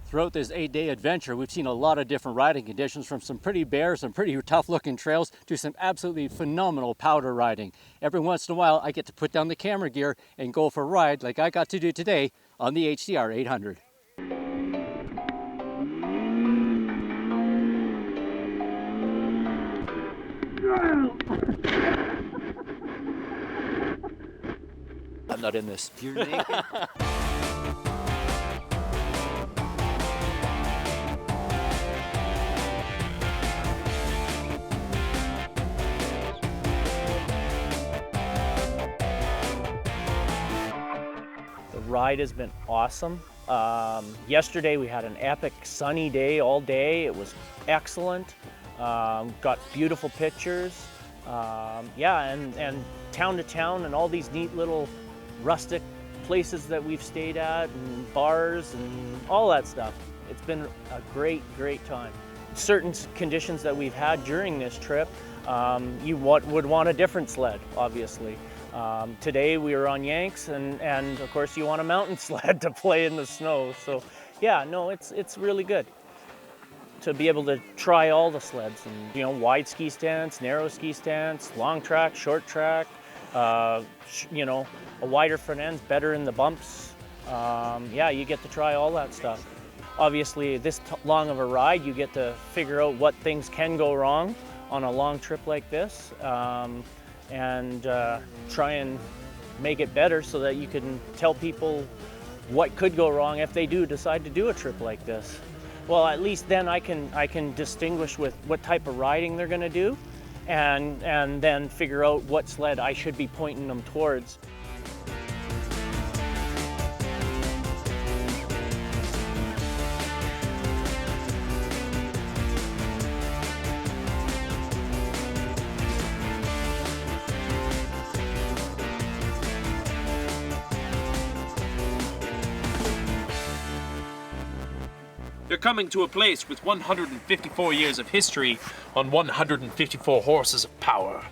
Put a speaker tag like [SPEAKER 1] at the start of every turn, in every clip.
[SPEAKER 1] Throughout this 8-day adventure, we've seen a lot of different riding conditions, from some pretty bare, some pretty tough looking trails to some absolutely phenomenal powder riding. Every once in a while, I get to put down the camera gear and go for a ride like I got to do today on the HDR 800. I'm not in this.
[SPEAKER 2] You're naked.
[SPEAKER 3] The ride has been awesome. Yesterday we had an epic sunny day all day. It was excellent. Got beautiful pictures. Yeah, and town to town and all these neat little rustic places that we've stayed at and bars and all that stuff. It's been a great time. Certain conditions that we've had during this trip, you would want a different sled, obviously. Today we were on Yanks and of course you want a mountain sled to play in the snow. So yeah, no, it's really good to be able to try all the sleds, and you know, wide ski stance, narrow ski stance, long track, short track, you know, a wider front end's better in the bumps. Yeah, you get to try all that stuff. Obviously this long of a ride, you get to figure out what things can go wrong on a long trip like this, and try and make it better so that you can tell people what could go wrong if they do decide to do a trip like this. Well, at least then I can distinguish with what type of riding they're going to do, and then figure out what sled I should be pointing them towards.
[SPEAKER 4] You're coming to a place with 154 years of history on 154 horses of power.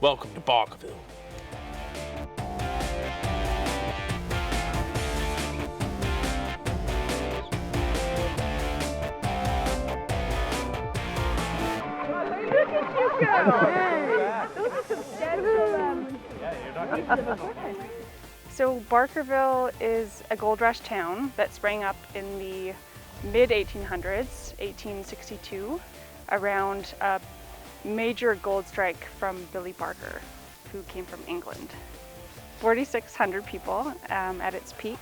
[SPEAKER 4] Welcome to Barkerville.
[SPEAKER 5] So Barkerville is a gold rush town that sprang up in the mid-1800s, 1862, around a major gold strike from Billy Barker, who came from England. 4,600 people at its peak,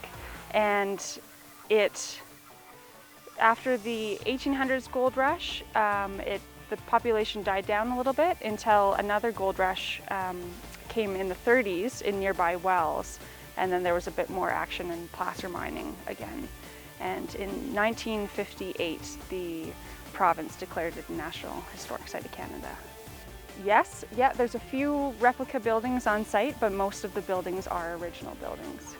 [SPEAKER 5] and after the 1800s gold rush, the population died down a little bit until another gold rush came in the 30s in nearby wells, and then there was a bit more action in placer mining again. And in 1958, the province declared it a National Historic Site of Canada. Yes, yeah, there's a few replica buildings on site, but most of the buildings are original buildings.